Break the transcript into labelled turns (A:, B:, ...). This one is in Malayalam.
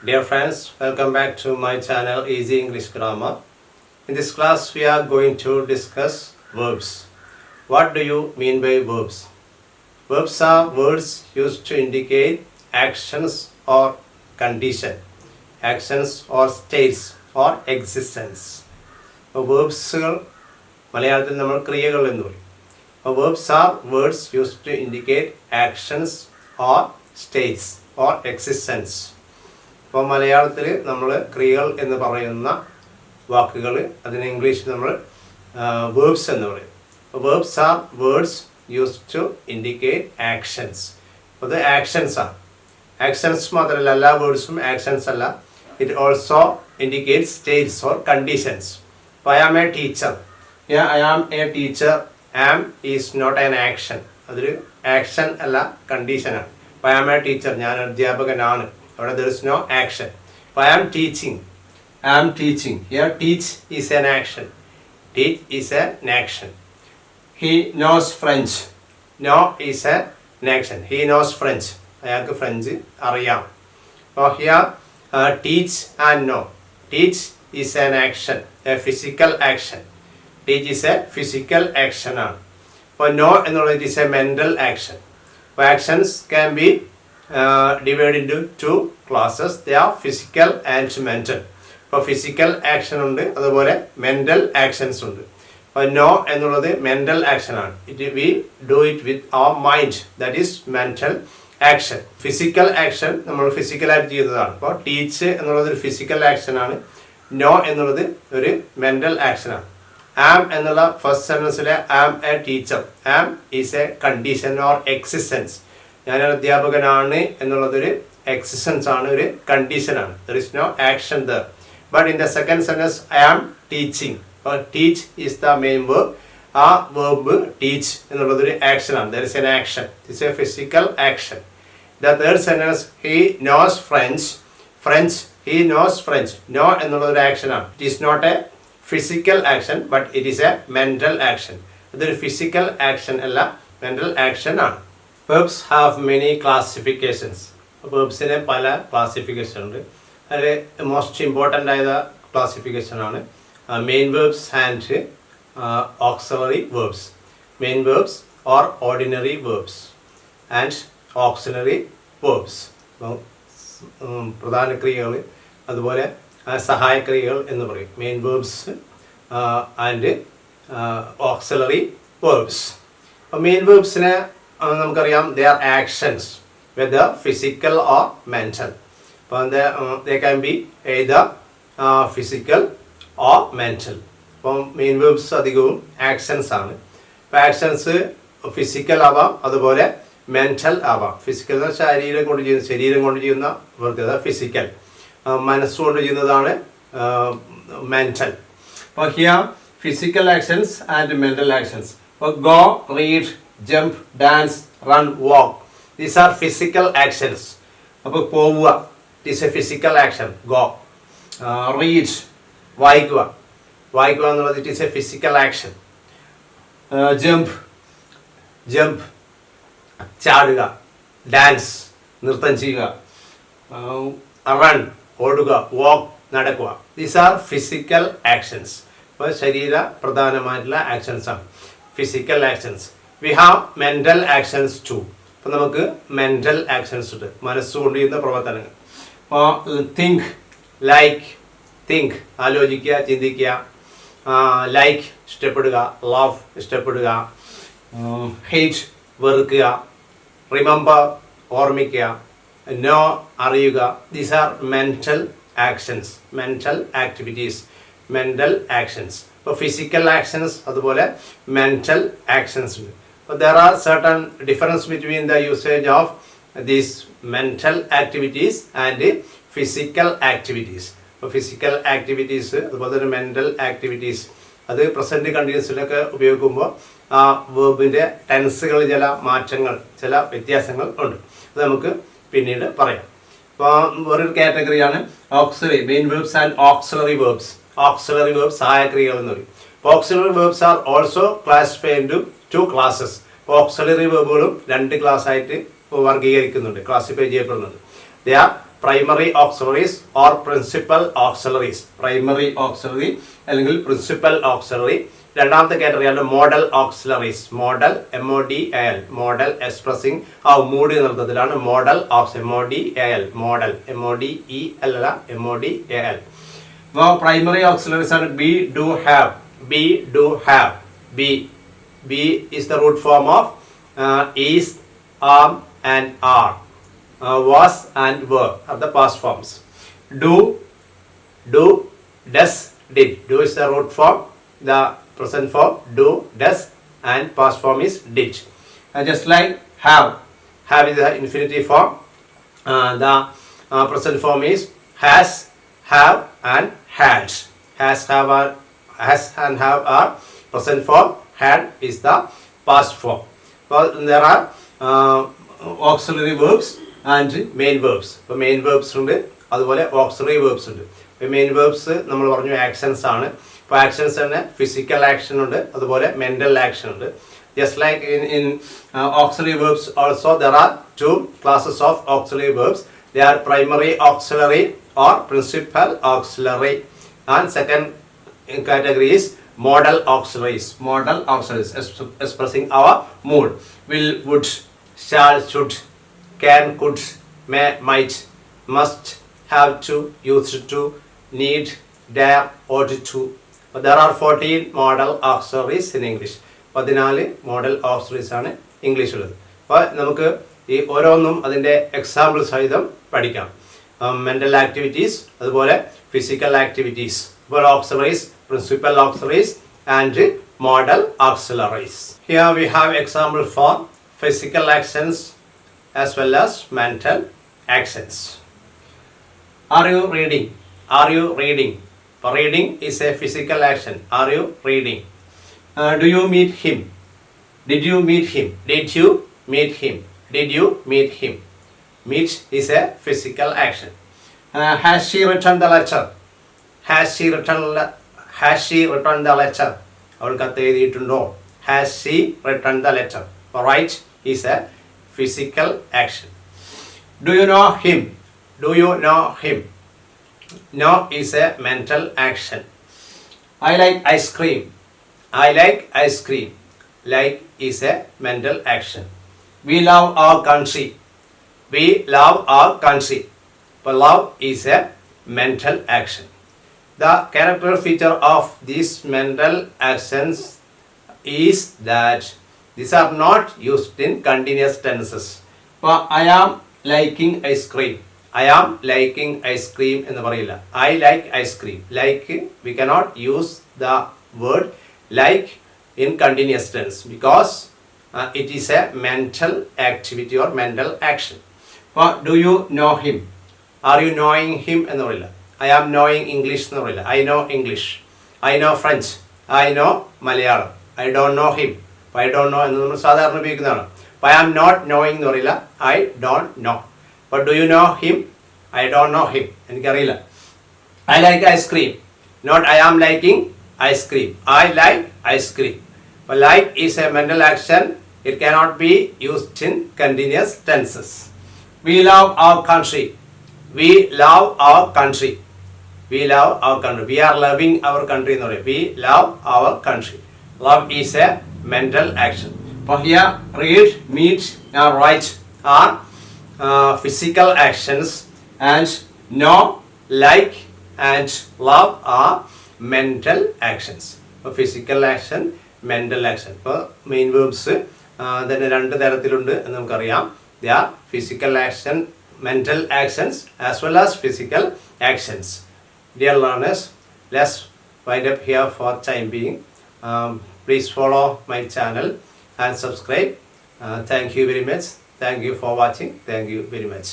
A: Dear friends, welcome back to my channel Easy English Grammar. In this class, we are going to discuss verbs. What do you mean by verbs? Verbs are words used to indicate actions or condition, actions or states or existence. Verbs മലയാളത്തിൽ നമ്മൾ ക്രിയകൾ എന്ന് പറയും. Verbs are words used to indicate actions or states or existence. അപ്പോൾ മലയാളത്തിൽ നമ്മൾ ക്രിയകൾ എന്ന് പറയുന്ന വാക്കുകൾ അതിന് ഇംഗ്ലീഷിൽ നമ്മൾ വേർബ്സ് എന്ന് പറയും. Verbs are words used to indicate actions. അത് ആക്ഷൻസ് ആണ്. ആക്ഷൻസ് മാത്രമല്ല, എല്ലാ വേർഡ്സും ആക്ഷൻസ് അല്ല. It also indicate states or conditions. I am a teacher. I am a teacher. Am is not an action. അതൊരു ആക്ഷൻ അല്ല, കണ്ടീഷനാണ്. ഐ ആം എ ടീച്ചർ, ഞാൻ അധ്യാപകനാണ്. അവിടെ there is no action. I am teaching. I am teaching. Here teach is an action. Teach is an action. He knows French. Know is an action. He knows French. അയാൾക്ക് ഫ്രഞ്ച് അറിയാം. അപ്പോൾ here teach and know. Teach is an action, a physical action. Teach is a physical action ആണ്. അപ്പോൾ know എന്നുള്ളത് it is a mental action. അപ്പോൾ actions can be divided into two classes. They are physical and mental. ഇപ്പോൾ ഫിസിക്കൽ ആക്ഷൻ ഉണ്ട്, അതുപോലെ മെൻ്റൽ ആക്ഷൻസ് ഉണ്ട്. അപ്പോൾ നോ എന്നുള്ളത് മെൻ്റൽ ആക്ഷൻ ആണ്. We do it with our mind, that is mental action. Physical action നമ്മൾ ഫിസിക്കലായിട്ട് ചെയ്യുന്നതാണ്. അപ്പോൾ ടീച്ച് എന്നുള്ളത് ഒരു ഫിസിക്കൽ ആക്ഷൻ ആണ്. നോ എന്നുള്ളത് ഒരു മെൻ്റൽ ആക്ഷനാണ്. ആം എന്നുള്ള ഫസ്റ്റ് സെൻറ്റൻസിലെ am a teacher. Am is a condition or existence. ഞാനൊരു അധ്യാപകനാണ് എന്നുള്ളതൊരു എക്സിസ്റ്റൻസ് ആണ്, ഒരു കണ്ടീഷനാണ്. There is no action there. But in the second sentence I am teaching. Teach is the main verb. ആ വേർബ് ടീച്ച് എന്നുള്ളതൊരു ആക്ഷനാണ്. There is an action. It's a physical action. The third sentence he knows French. French, he knows French. Know എന്നുള്ളതൊരു ആക്ഷനാണ്. It is not A physical action, but it is a mental action. ഇതൊരു ഫിസിക്കൽ ആക്ഷൻ അല്ല, മെൻ്റൽ ആക്ഷൻ ആണ്. Verbs have many classifications. Verbsine പല ക്ലാസിഫിക്കേഷൻ ഉണ്ട്. അതിൽ മോസ്റ്റ് ഇമ്പോർട്ടൻ്റ് ആയ ക്ലാസിഫിക്കേഷൻ ആണ് main verbs and auxiliary verbs. Main verbs or ordinary verbs and auxiliary verbs. പ്രധാന ക്രിയകൾ അതുപോലെ സഹായക്രിയകൾ എന്ന് പറയും. Main verbs and auxiliary verbs. അപ്പോൾ മെയിൻ വേർബ്സിനെ നമുക്കറിയാം, they are actions whether physical or mental. അപ്പോൾ they can be either physical or mental. അപ്പം മെയിൻ വേർബ്സ് അധികവും ആക്ഷൻസ് ആണ്. അപ്പോൾ ആക്ഷൻസ് ഫിസിക്കൽ ആവാം, അതുപോലെ മെൻ്റൽ ആവാം. ഫിസിക്കൽ ശരീരം കൊണ്ട് ചെയ്യുന്ന വർക്ക് ഫിസിക്കൽ. മനസ്സുകൊണ്ട് ചെയ്യുന്നതാണ് മെൻ്റൽ. അപ്പോൾ here physical actions and mental actions. അപ്പോൾ go, read, jump, dance, run, walk. These are physical actions. അപ്പോൾ പോവുക, it is a physical action. Go. Read, വായിക്കുക എന്നുള്ളത് it is a physical action. Jump, ചാടുക. Dance, നൃത്തം ചെയ്യുക. Run, ഓടുക. Walk, നടക്കുക. These are physical actions. അപ്പോൾ ശരീര പ്രധാനമായിട്ടുള്ള ആക്ഷൻസ് ആണ് physical actions. We have mental actions too. അപ്പോൾ നമുക്ക് മെൻ്റൽ ആക്ഷൻസ് ഉണ്ട്, മനസ്സുകൊണ്ട് ചെയ്യുന്ന പ്രവർത്തനങ്ങൾ. അപ്പോൾ തിങ്ക് ആലോചിക്കുക, ചിന്തിക്കുക. ലൈക്ക് ഇഷ്ടപ്പെടുക, ലവ് ഇഷ്ടപ്പെടുക. ഹേറ്റ് വെറുക്കുക. റിമെമ്പർ ഓർമ്മിക്കുക. നോ അറിയുക. These are mental actions, mental activities, mental actions. ഇപ്പോൾ ഫിസിക്കൽ ആക്ഷൻസ് അതുപോലെ മെൻ്റൽ ആക്ഷൻസ് ഉണ്ട്. But there are certain difference between the usage of these mental activities and physical activities. So physical activities അതുപോലെ തന്നെ മെൻ്റൽ ആക്ടിവിറ്റീസ് അത് പ്രസൻറ്റ് കണ്ടിന്യൂസിലൊക്കെ ഉപയോഗിക്കുമ്പോൾ ആ വേർബിൻ്റെ ടെൻസുകളിൽ ചില മാറ്റങ്ങൾ, ചില വ്യത്യാസങ്ങൾ ഉണ്ട്. അത് നമുക്ക് പിന്നീട് പറയാം. അപ്പോൾ വേറൊരു കാറ്റഗറിയാണ് auxiliary, main verbs and auxiliary verbs. Auxiliary verbs സഹായക്രിയകൾ എന്ന് പറയും. Auxiliary verbs are also classified into two classes. Auxiliary വേർബുകളും രണ്ട് ക്ലാസ് ആയിട്ട് വർഗീകരിക്കുന്നുണ്ട്, ക്ലാസിഫൈ ചെയ്യപ്പെടുന്നുണ്ട്. They are primary auxiliaries or principal auxiliaries. Primary auxiliary അല്ലെങ്കിൽ principal auxiliary. രണ്ടാമത്തെ കാറ്റഗറിയാണ് modal auxiliaries. Modal MODAL modal expressing ആ മൂഡ് എന്ന അർത്ഥത്തിലാണ് മോഡൽ MODAL മോഡൽ MODEL അല്ല MODAL. അപ്പോൾ പ്രൈമറി ഓക്സിലറീസ് ആണ് be, do, have. Be, do, have. Be is the root form of is, am and are. Was and were are the past forms. Do, does, did. Do is the root form. The present form do, does, and past form is did. Just like have. Have is the infinitive form. The present form is has, have, and had. Has and have are present form. Had is the past form. Well, there are auxiliary verbs and main verbs. ഇപ്പോൾ മെയിൻ വേർബ്സ് ഉണ്ട്, അതുപോലെ ഓക്സിലറി വേർബ്സ് ഉണ്ട്. ഇപ്പോൾ മെയിൻ വേർബ്സ് നമ്മൾ പറഞ്ഞു ആക്ഷൻസ് ആണ്. ഇപ്പോൾ ആക്ഷൻസ് തന്നെ ഫിസിക്കൽ ആക്ഷൻ ഉണ്ട്, അതുപോലെ മെൻ്റൽ ആക്ഷൻ ഉണ്ട്. Just like in auxiliary verbs also there are two classes of auxiliary verbs. They are primary auxiliary or principal auxiliary, and second category is modal auxiliaries. Modal auxiliaries expressing our mood. Will, would, shall, should, can, could, may, might, must, have to, used to, need, dare, ought to. But there are 14 modal auxiliaries in English. 14 modal auxiliaries ആണ് ഇംഗ്ലീഷിലുള്ളത്. അപ്പോൾ നമുക്ക് ഈ ഓരോന്നും അതിൻ്റെ എക്സാമ്പിൾ സഹിതം പഠിക്കാം. മെൻ്റൽ ആക്ടിവിറ്റീസ്, അതുപോലെ ഫിസിക്കൽ ആക്ടിവിറ്റീസ്, അതുപോലെ auxiliaries, principal auxiliaries and modal auxiliaries. Here we have example for physical actions as well as mental actions. Are you reading? Are you reading? Reading is a physical action. Are you reading? Do you meet him? Did you meet him? Did you meet him? Did you meet him? Meet is a physical action. Has she returned the letter? Has she returned the letter? അവൾ കത്ത് എഴുതിയിട്ടുണ്ടോ? Has she returned the letter? Write is a physical action. Do you know him? Do you know him? Know is a mental action. I like ice cream. I like ice cream. Like is a mental action. We love our country. We love our country. But love is a mental action. The character feature of these mental actions is that these are not used in continuous tenses. I am liking ice cream. I am liking ice cream എന്ന് പറയില്ല. I like ice cream. Like we cannot use the word like in continuous tense because it is a mental activity or mental action. Do you know him? Are you knowing him എന്ന് പറയില്ല. I am knowing English എന്ന് പറയില്ല. I know English. I know French. I know Malayalam. I don't know him. I don't know എന്ന് നമ്മൾ സാധാരണ ഉപയോഗിക്കുന്നതാണ്. I am not knowing എന്ന് പറയില്ല. I don't know. But do you know him? I don't know him. എനിക്കറിയില്ല. I like ice cream. Not I am liking ice cream. I like ice cream. But like is a mental action. It cannot be used in continuous tenses. We love our country. We love our country. We love our country. We are loving our country. We love our country. Love is a mental action. But here, read, meet, write are physical actions, and know, like, and love are mental actions. Physical action, mental action. Main verbs തന്നെ രണ്ട് തരത്തിലുണ്ട് എന്ന് നമുക്കറിയാം. They are physical action, mental actions as well as physical actions. Dear learners, let's wind up here for time being. Please follow my channel and subscribe. Thank you very much. Thank you for watching. Thank you very much.